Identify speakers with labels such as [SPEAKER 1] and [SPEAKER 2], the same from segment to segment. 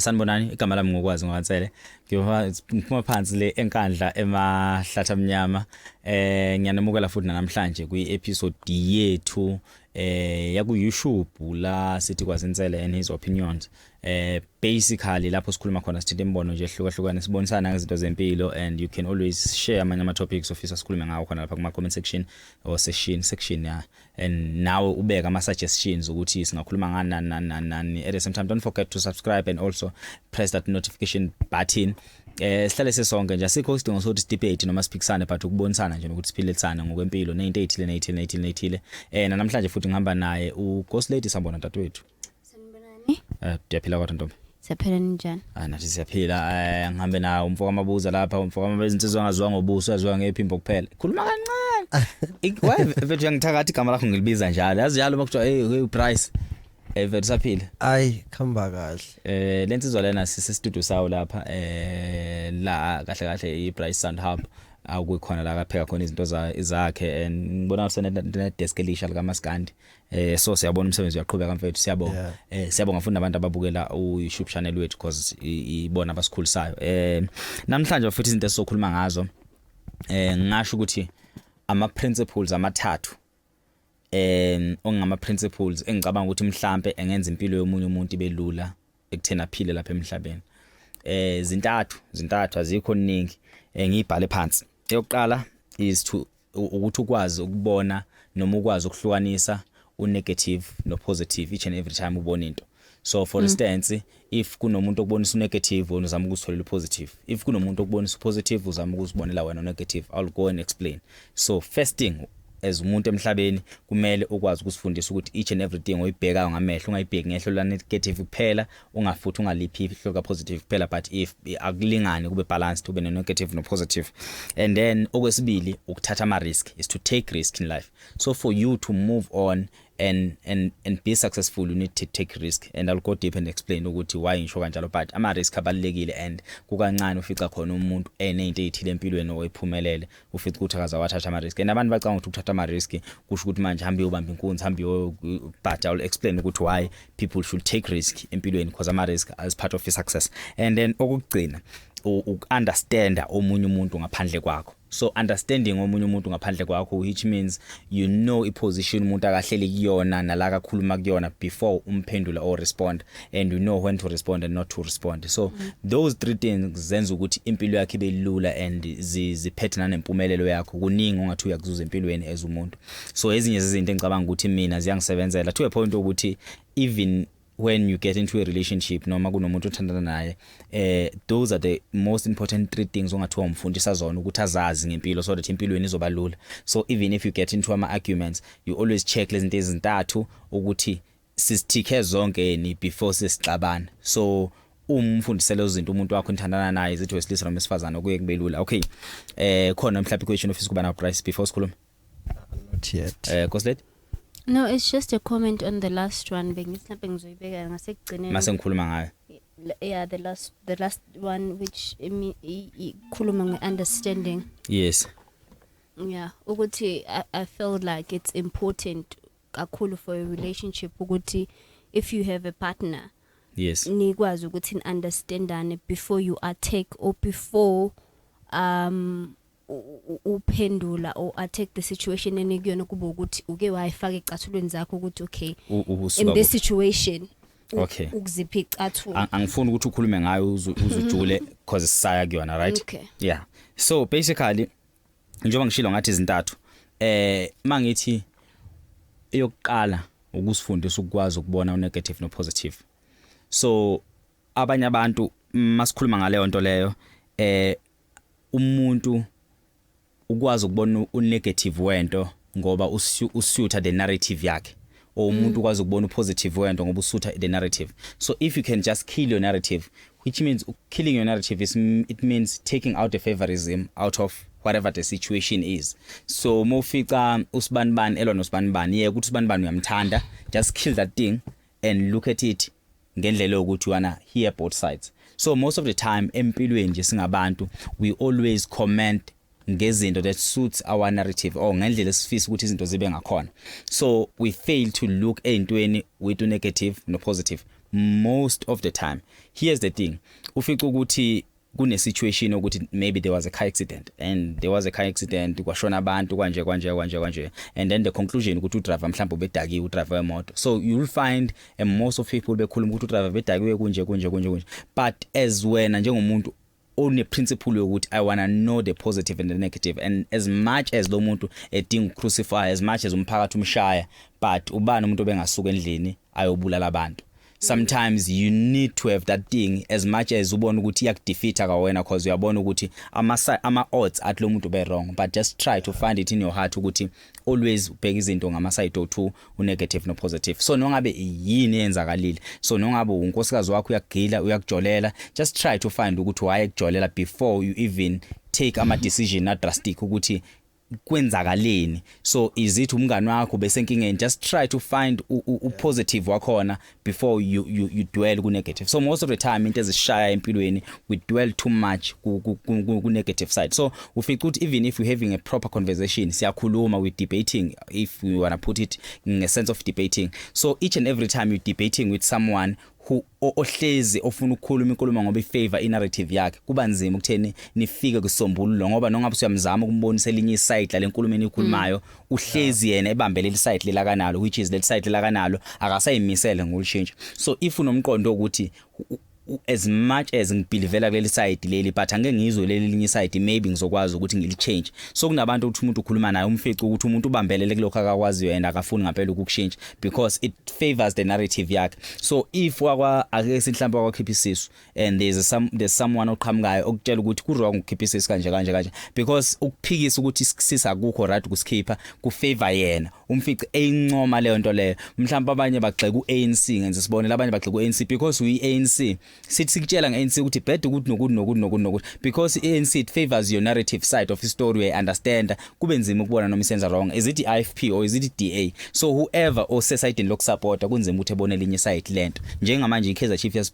[SPEAKER 1] Sanibonani igama lami ngokwazi ngwansele ngiphuma phansi le enkandla emahlatha mnyama ngiyanamukela futhi namhlanje kwi episode yethu yaku YouTube la sithi kwazinsele and his opinions basically lapho sikhuluma khona sithinta imbono nje ehlukahlukene sibonisana ngezinto zempilo and you can always share amanye ama topics ofisa sikhulume ngawo khona lapha kuma comment section or section ya and now ubeka ama suggestions ukuthi singakhuluma ngani at the same time don't forget to subscribe and also press that notification button sihlale sesonke nje asikho isidingo sokuthi debate noma siphikisane but ukubonisana nje ukuthi siphilisana ngokwempilo nezinto ezithile namhlanje futhi ngihamba naye uGhost Lady Sambona dadewethu.
[SPEAKER 2] Sanibonani.
[SPEAKER 1] Ndiyaphila kodwa ntombi.
[SPEAKER 2] Siyaphila njani?
[SPEAKER 1] Nathi siyaphila ngihambe nawo umfoka amabuza lapha umfoka amabezinsizwa ngazwa ngobuso yazwa ngephimbo kuphela khuluma kancane why vethu ngithakathi igama lakho ngilibiza njalo yazi njalo makuthiwa hey price vethu saphila
[SPEAKER 3] ay khamba kahle
[SPEAKER 1] lensizwa lena sise studio sawo lapha la kahle iPrice Sound Hub akukhona la kapheka khona izinto zakhe and ngibona usene desk elisha lika Maskandi so siyabona umsebenzi uyaqhubeka mfethu siyabonga siyabonga futhi nabantu ababukela uYouTube channel wethu because ibona abasikhulisayo namhlanje futhi izinto esizokhuluma ngazo ngisho ukuthi ama principles amathathu ongama principles engicabanga ukuthi mhlambe engenza impilo yomunye umuntu ibelula ekuthena phile lapha emhlabeni zintathu azikho ningi ngiyibhale phansi eyokuqala is to ukuthi ukwazi ukubona noma ukwazi ukuhlukanisa unegative no positive each and every time ubona into so for instance if kunomuntu okubonisa unegative uzama ukusitholela upositive if kunomuntu okubonisa upositive uzama ukusibonela wena unegative I'll go and explain so first thing as umuntu emhlabeni kumele ukwazi ukusifundisa ukuthi each and everything oyibhekayo ngamehlo ungayibheki ngehlo la negative kuphela ungafuthi ungaliphi ihlo ka positive kuphela but if akulingani kube balanced ube ne negative no positive and then okwesibili ukuthatha ama risk is to take risk in life so for you to move on and be successful you need to take risk and I'll go deep and explain ukuthi why ngisho kanjalo but ama risk abalekile and kukancane ufica khona umuntu enezinto ezithile empilweni oyiphumelele ufica ukuthi akaza wathatha ama risk and abantu bacanga ukuthi ukuthatha ama risk kusho ukuthi manje hambe uyobamba inkunzi hambe but I'll explain ukuthi why people should take risk empilweni because ama risk as part of your success and then okugcina understand omunye umuntu ngaphandle kwakho so understanding omunye umuntu ngaphandle kwakho which means you know iposition umuntu akahleli kuyona nala kakhuluma kuyona before umphendula or respond and you know when to respond and not to respond so those three things zenza ukuthi impilo yakhe ibe lula and ziphethe nempumelelo yakho kuningi ongathi uyakuzuza empilweni as umuntu so ezinye zezinto engicabanga ukuthi mina ziyangisebenzela to a point ukuthi even when you get into a relationship noma kunomuntu othandana naye those are the most important three things ongathiwa umfundisa zona ukuthi azazi ngempilo so that impilweni izoba lula so even if you get into ama arguments you always check lezi zinto ezintathu ukuthi sisithike zonke ni before sisixabana so umfundisele izinto umuntu wakho othandana naye izithi wesilisa noma esifazana okuye kube lula okay khona mhlawumbe question office kuba na price before sikhuluma
[SPEAKER 3] not yet
[SPEAKER 1] Ghost Lady.
[SPEAKER 2] No, it's just a comment on the last one. Bengislaphe ngizoyibeka ngasekugcineni.
[SPEAKER 1] Mase ngikhuluma ngayo.
[SPEAKER 2] Yeah, the last one which ikhuluma ngeunderstanding.
[SPEAKER 1] Yes.
[SPEAKER 2] Yeah, ukuthi I feel like it's important kakhulu for a relationship ukuthi if you have a partner.
[SPEAKER 1] Yes.
[SPEAKER 2] Nikwazi ukuthi understandane before you attack or before uphendula or attack the situation enekuyona kuba ukuthi uke wayifaka ecathulweni zakho ukuthi okay in this situation
[SPEAKER 1] okay
[SPEAKER 2] ukuzipha icathulo
[SPEAKER 1] angifuni ukuthi ukhulume ngayo uzujule because sisaya kuyona right
[SPEAKER 2] okay.
[SPEAKER 1] Yeah so basically njengoba ngishilo ngathi izintathu mangithi eyokuqala ukusifundisa ukwazi ukubona unegative no positive so abanye abantu masikhuluma ngaleyo nto leyo umuntu ukwazi ukubona unegative wento ngoba usutha the narrative yakhe or umuntu ukwazi ukubona upositive wento ngoba usutha the narrative so if you can just kill your narrative which means killing your narrative it means taking out the favorism out of whatever the situation is so mofica usibanibani elwa nosibanibani yeke ukuthi usibanibani uyamthanda just kill that thing and look at it ngendlela ukuthi wana hear both sides so most of the time empilweni nje singabantu we always comment ngezinto that suits our narrative or ngendlela esifisa ukuthi izinto zibe ngakhona so we fail to look entweni with negative no positive most of the time. Here's the thing, ufica ukuthi kune situation ukuthi maybe there was a car accident kwashona abantu kanje and then the conclusion ukuthi udriver mhlawumbe bedakiwe udriver wemoto. So you will find most of people bekhuluma ukuthi udriver bedakiwe kunje, but as wena njengomuntu one principle yokuthi I want to know the positive and the negative, and as much as lo muntu edinga crucify, as much as umphakathi umshaya, but ubani umuntu bengasuka endlini ayobulala abantu. Sometimes you need to have that thing, as much as ubona ukuthi yakudefeata ka wena because uyabona ukuthi ama odds at lo muntu be wrong, but just try to find it in your heart ukuthi always ubheka izinto ngama side o2, u-negative no positive. So nongabe yini yenzakalile, so nongabe unkosikazi wakho uyagila uyakujolela, just try to find ukuthi why ekujolela before you even take ama decision na drastic ukuthi kwenzakaleni. So is it umngani wakho besenkingeni, just try to find positive wakhona before you dwell ku negative. So most of the time into ezishaya empilweni we dwell too much ku negative side. So ufica ukuthi even if we having a proper conversation, siyakhuluma, we debating, if we want to put it in a sense of debating, so each and every time you debating with someone who ohlezi ofuna ukukhuluma inkulumo ngoba ifavor inarrative yakhe, kuba nzima ukutheni nifike kusombululo ngoba nongabe usiyamzama ukumbonisa elinye iside la lenkulumo enikhulumayo, uhlezi yena ebambele iside lela kanalo, which is that side lela kanalo akasayimisele ngokushintsha. So if unomqondo ukuthi as much as ngibelivela kuleli side leli, but angeke ngizwe leli linye side, maybe ngizokwazi ukuthi ngili-change. So kunabantu ukuthi umuntu ukhuluma naye umfice ukuthi umuntu ubambelele kulokho akakwaziyo and akafuni ngempela ukukushintsha because it favors the narrative yakhe. So if ake sinhlambe wakhiphisa isisu and there's someone oqhamukayo okutshela ukuthi ku wrong ukukhipha isisu kanje because ukuphikisa ukuthi sisa akukho right ukusikhipha ku favor yena, umfice eyincoma leyo nto leyo. Mhlawumbe abanye bagxeka uANC, ngenze sibonela abanye bagxeka uANC because we ANC sithi sikutshela ngeANC ukuthi bed ukuthi nokuthi because ANC it favors your narrative side of the story, I understand. Kube nzima ukubona noma isenza wrong, is it IFP or is it DA? So whoever osesayidini lokusupporta kunzima ukuthi ebone elinye side lento. Njengamanje iKaizer Chiefs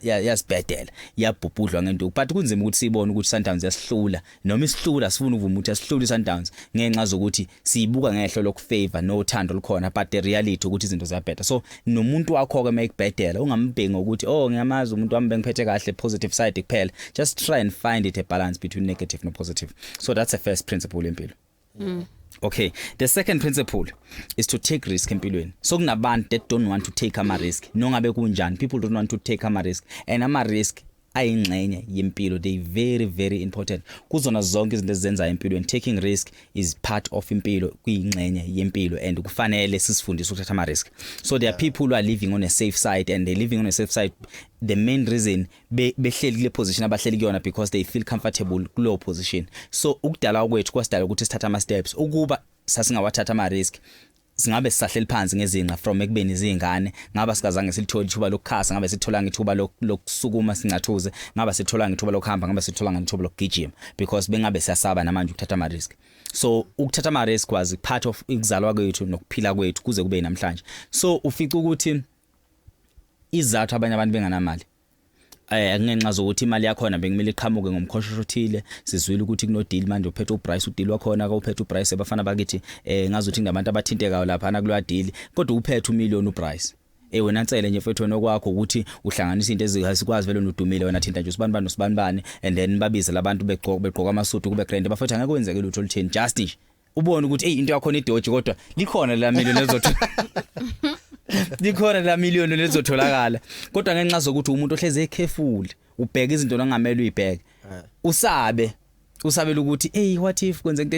[SPEAKER 1] yasibhedela yabhubhudlwa ngento, but kunzima ukuthi sibone ukuthi Sundowns yasihlula noma isihlula sifuna ukuvuma ukuthi yasihlula Sundowns ngenxa zokuthi siyibuka ngehlo lokufavor nothando lukhona, but the reality ukuthi izinto ziyabheda. So nomuntu wakho ke make bhedela ungambhengi ukuthi ngiyamazi umuntu wami bengiphethe kahle positive side kuphela. Just try and find it a balance between negative no positive. So that's the first principle empilo. Okay, the second principle is to take risk empilweni. So kunabantu that don't want to take ama risk, nongabe kunjani, people don't want to take ama risk, and ama risk ayingxenye yempilo, they very very important kuzona zonke izinto ezenza empilweni. Taking risk is part of impilo, kuyingxenye yempilo, and kufanele sisifundise ukuthatha ama risk. So there are people who are living on a safe side, and they living on a safe side, the main reason behleli kule position abahleli kuyona because they feel comfortable kulo position. So ukudala kwethu kwasidala ukuthi sithatha ama steps ukuba sasingawathatha ama risk, singabe sisahleli phansi ngezinqa from ekubeni izingane, ngaba sikazange silithola ithuba lokukhasa, ngabe sithola ngithuba lokusukuma singathuze, ngaba sithola ngithuba lokuhamba, ngaba sithola ngithuba lokugijima, because bengabe siyasaba namanje ukuthatha ama risk. So ukuthatha ama risk kwazi part of ikuzalwa kwethu nokuphila kwethu kuze kube namhlanje. So ufica ukuthi izathu abanye abantu benganamali, ngenxa zokuthi imali yakho na bekumele iqhamuke ngomkhoshosho othile, sizwile ukuthi kuno deal manje uphethe uprice udeal wakhona ka uphethe uprice abafana bakithi ngazuthi ngabantu abathintekayo lapha na kulwa deal, kodwa uphethe u1,000,000 uprice. Wena nsele nje mfethu wena okwakho ukuthi uhlanganisa into ezisikwazi vele nodumile, wena thinta nje usibani and then babize labantu begqoka amasudu kube grand, bafethu angeke kwenzeke lutho olutheni, just nje ubone ukuthi into yakho idoji kodwa likhona la million ezothola likhona la million lezotholakala, kodwa ngenxa zokuthi umuntu ohleze careful, ubheka izinto ongamele uyibheke, usabela ukuthi what if kwenze into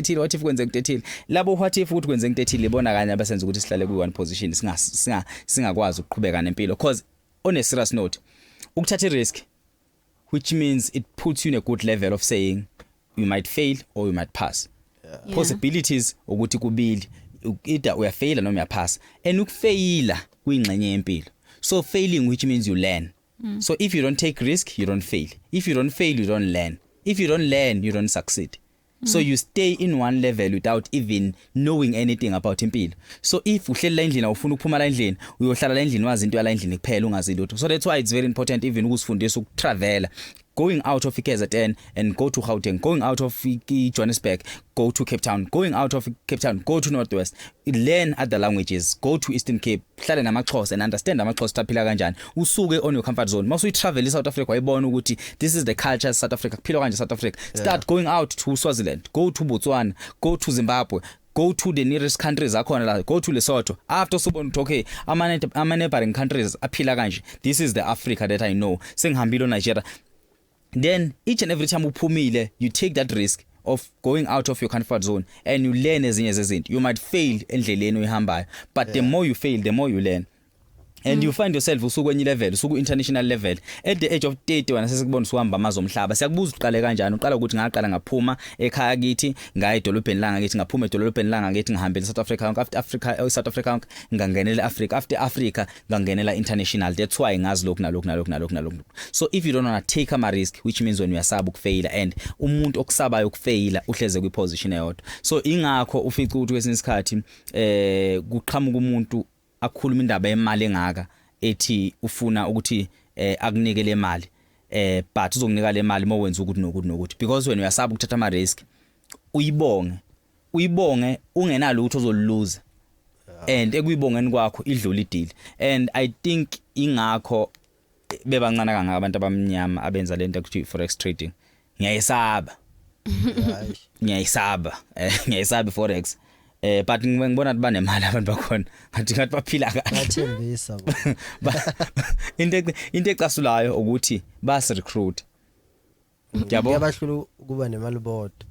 [SPEAKER 1] ethile, labo what if ukuthi kwenze into ethile bona kanye abasenza ukuthi sihlale ku one position singakwazi ukuqhubeka nempilo. Because on a serious note, ukuthatha risk, which means it puts you in a good level of saying you might fail or you might pass. Yeah. Possibilities ukuthi kubili, either uyafaila noma uyapass, and ukufeyila kuyingxenye yempilo. So failing, which means you learn. So if you don't take risk, you don't fail. If you don't fail, you don't learn. If you don't learn, you don't succeed. So you stay in one level without even knowing anything about impilo. So if uhleli la endlini ufuna ukuphuma la endlini, uyohlala la endlini wazi into yala endlini kuphela ungazi lutho. So that's why it's very important even ukusifundisa ukutravel going out of KZN and go to Gauteng, going out of Johannesburg, go to Cape Town, going out of Cape Town, go to Northwest, learn other languages, go to Eastern Cape, hlale namaXhosa and understand amaXhosa taphila kanjani. Usuke on your comfort zone. Mase uyitravel South Africa wayibona ukuthi this is the culture of South Africa, kuphilwa kanje South Africa. Start going out to Swaziland, go to Botswana, go to Zimbabwe. Go to the nearest countries akhona la, go to Lesotho. After subona ukuthi okay, ama neighboring countries aphila kanje. This is the Africa that I know. Sengihambile Nigeria. Then each and every time uphumile, you take that risk of going out of your comfort zone and you learn ezinye zezinto. You might fail endleleni uyihambayo, but the more you fail, the more you learn. And you find yourself usuku kwenye level, usuku international level. At the age of 30 wana sesikubona usuhamba amazwe omhlaba. Siyakubuza uqale kanjani? Uqala ukuthi ngaqala ngaphuma ekhaya kithi, ngaya edolobheni langa ngithi ngaphuma edolobheni langa ngithi ngihambele South Africa, after South Africa ngangenela Africa, after Africa ngangenela international. That's why ngazi lokhu nalokhu. So if you don't want to take a risk, which means when you are ukufaila, and umuntu okusabayo ukufaila uhleze kwi position eyodwa. So ingakho ufica ukuthi kwesinye isikhathi kuqhamuka umuntu akhuluma indaba yemali engaka ethi ufuna ukuthi akunikele imali but uzokunika le mali mawenza ukuthi nokuthi, because when you are ukuthatha ama risk uyibonge ungenalutho ozoluluza and ekuyibongeni kwakho idlula ideal. And I think ingakho bebancane kangaka abantu abamnyama abenza lento ukuthi forex trading. Ngiyayisaba forex. But ngibona ukuthi banemali abantu bakhona ngathi baphila kahle
[SPEAKER 3] bathembisa
[SPEAKER 1] into ecasulayo ukuthi basi recruit yabo
[SPEAKER 3] yabahlula ukuba nemali bodwa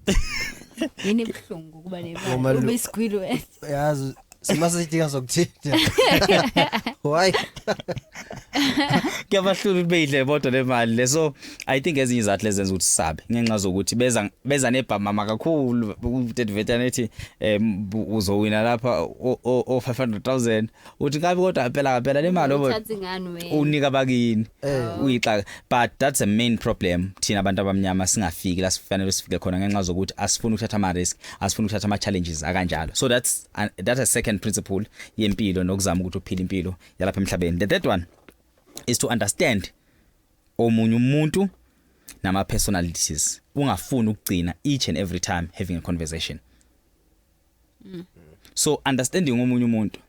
[SPEAKER 2] yini ibhlungu kuba nemali ube isigwilo
[SPEAKER 3] yazi simasidinga sokuthinta why
[SPEAKER 1] kuyabahlula ukuthi beyidle bodwa le mali leso. I think ezinye izathu lezenza ukuthi sabe ngenxa zokuthi beza nebhamama kakhulu uTedvetaneti uzowina lapha o 500,000 uthi ngabe kodwa phela le mali unika bakini uyixaka. But that's a main problem thina abantu abamnyama singafiki la sifanele sifike khona ngenxa zokuthi asifuni ukuthatha ama risk, asifuni ukuthatha ama challenges akanjalo. So that's a second principle yempilo nokuzama ukuthi uphile impilo yalapha emhlabeni. The third one is to understand omunye umuntu nama personalities. Ungafuni ukugcina each and every time having a conversation. So understanding omunye umuntu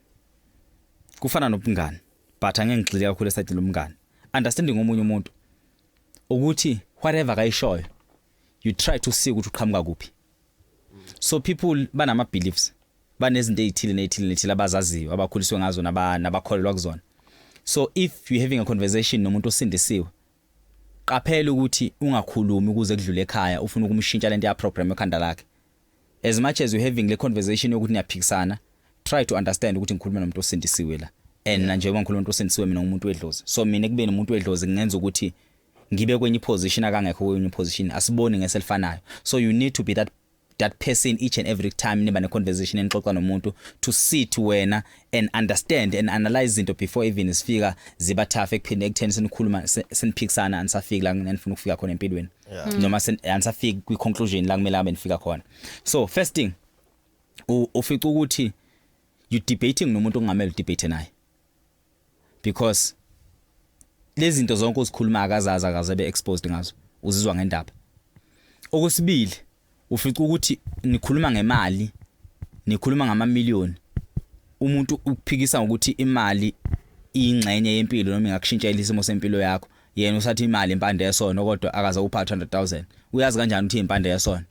[SPEAKER 1] kufana nobungani, but angeke ngigxile kakhulu esayidini lomngani. Understanding omunye umuntu ukuthi whatever kayishoyo you try to see ukuthi uqhamuka kuphi. So people banama beliefs, banezinto ezithile abazaziyo abakhuliswe ngazo nabakholelwa kuzona. So if you having a conversation nomuntu osindisiwe, qaphela ukuthi ungakhulumi ukuze kudlule ekhaya ufuna ukumshintsha lento ya program ekhanda lakhe. As much as you having le conversation yokuthi niyaphikisana, try to understand ukuthi ngikhuluma nomuntu osindisiwe la. And nje ngikhuluma nomuntu osindisiwe mina umuntu wedlozi. So mina kubeni umuntu wedlozi ngenza ukuthi ngibe kwenye position akangekho kwenye position, asibone ngeselfanayo. So you need to be that person each and every time niba ne conversation enixoxa nomuntu, to sit wena and understand and analyze into before even isifika ziba tough ekuphinde ekutheni senikhuluma seniphikisana anisafiki la nginifuna ukufika khona empilweni noma anisafiki kwi conclusion la kumele abe nifika khona. So first thing ufica ukuthi you debating nomuntu ongamele debate naye, because lezi zinto zonke uzikhuluma akazazi akaze exposed ngazo uzizwa ngendaba. Okwesibili ufica ukuthi nikhuluma ngemali, nikhuluma ngama-million, umuntu ukuphikisa ukuthi imali ingxenye yempilo noma ingakushintshela isimo sempilo yakho, yena usathi imali impande yesona kodwa akaza upha 200,000. Uyazi kanjani ukuthi impande yesona?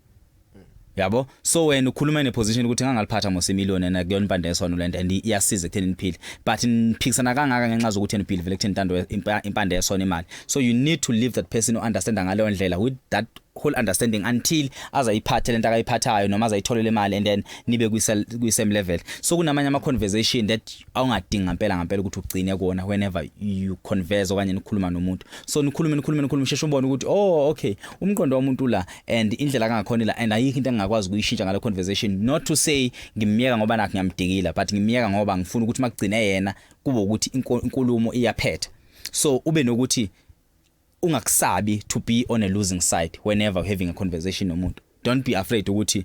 [SPEAKER 1] Yabo. So wena ukhuluma in a position ukuthi ngangaliphatha mo-million and akuyona impande yesona lento and iyasiza ekutheni niphile, but niphikisana kangaka ngenxa zokuthi niphile vele ekutheni intando impande yesona imali. So you need to leave that person who understand ngaleyo ndlela with that whole understanding until azayiphathe lento akayiphathayo noma azayitholele imali, and then nibe kwi same level. So kunamanye ama conversation that awungadinga ngempela ukuthi ugcine kuona whenever you converse okanye nikhuluma nomuntu. So nikhulume sheshe ubone ukuthi oh okay umqondo womuntu la and indlela kangakhona la, and ayikho into engakwazi ukuyishintsha ngale conversation. Not to say ngimiyeka ngoba nakho ngiyamdikila, but ngimiyeka ngoba ngifuna ukuthi magcine yena kube ukuthi inkulumo iyaphetha. So ube nokuthi ungakusabi to be on a losing side whenever having a conversation nomuntu. Don't be afraid ukuthi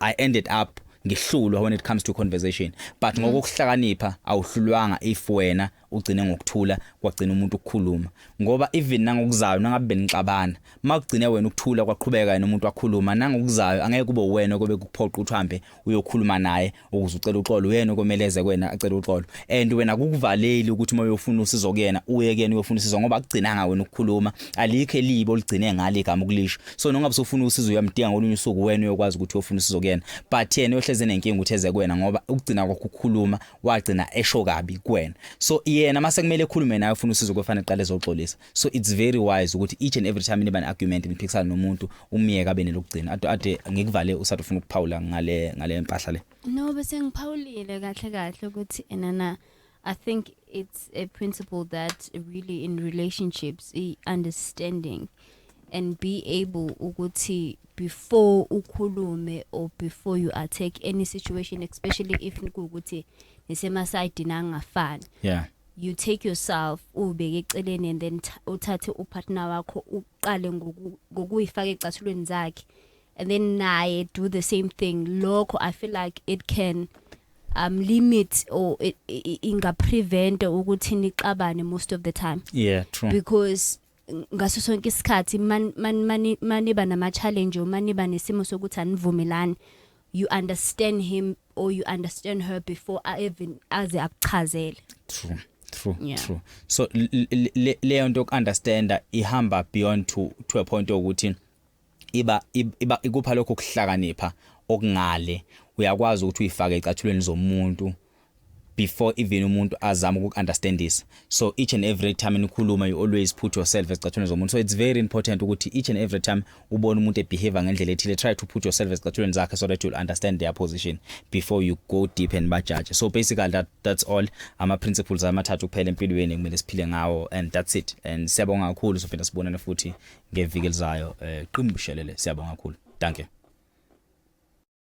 [SPEAKER 1] I ended up ngihlulwa when it comes to conversation, but ngokuhlakanipha awuhlulwanga if wena ugcine ngokuthula kwagcina umuntu ukukhuluma ngoba even nangokuzayo nangabe benixabana makugcine wena ukuthula kwaqhubeka nomuntu wakhuluma nangokuzayo angeke kube wena kobe kuphoqa uthambe uyokhuluma naye ukuze ucela uxolo wena komeleze kwena acela uxolo and wena kukuvaleli ukuthi uma uyofuna usizo kuyena uye kuyena uyofuna usizo ngoba akugcinanga wena ukukhuluma alikho elibo ligcine ngale igama ukulisho so nongabe usufuna usizo uyamdinga ngolunye usuku wena uyokwazi ukuthi uyofuna usizo kuyena but yena uyohleze nenkinga utheze kwena ngoba ukugcina kwakho ukukhuluma wagcina esho kabi kuwena so yena mase kumele ekhulume naye ufuna usizo kufana eqale ezoxolisa so it's very wise ukuthi each and every time niba an argument niphikisana nomuntu umiyeka abe nelokugcina ade ngikuvale usathi ufuna ukuphawula ngale empahla le
[SPEAKER 2] no bese ngiphawulile kahle ukuthi enana I think it's a principle that really in relationships understanding and be able ukuthi before ukhulume or before you attack any situation especially if ukuthi nisema side nangafani
[SPEAKER 1] yeah
[SPEAKER 2] you take yourself ubeke eceleni and then uthathe upartner wakho uqale ngokuyifaka ecathulweni zakhe and then naye do the same thing lokho I feel like it can limit or inga prevent ukuthi niqabane most of the time
[SPEAKER 1] yeah true
[SPEAKER 2] because ngaso sonke isikhathi maniba nama challenge or maniba nesimo sokuthi anivumelani you understand him or you understand her before even aze akuchazele
[SPEAKER 1] true
[SPEAKER 2] yeah.
[SPEAKER 1] True so leyo nto understand ihamba beyond to a point ukuthi iba ikupha lokho kuhlakanipha okungale uyakwazi ukuthi uyifake ecathulweni zomuntu before even umuntu azama uku-understand this so each and every time nikhuluma you always put yourself ecathulweni zomuntu so it's very important ukuthi each and every time ubone umuntu ebehave ngendlela ethile try to put yourself ecathulweni zakhe so that you'll understand their position before you go deep and judge so basically that's all ama principles amathathu kuphela empilweni kumele siphile ngawo and that's it and siyabonga kakhulu sofuna sibonane futhi ngeviki elizayo qimbushelele siyabonga kakhulu danke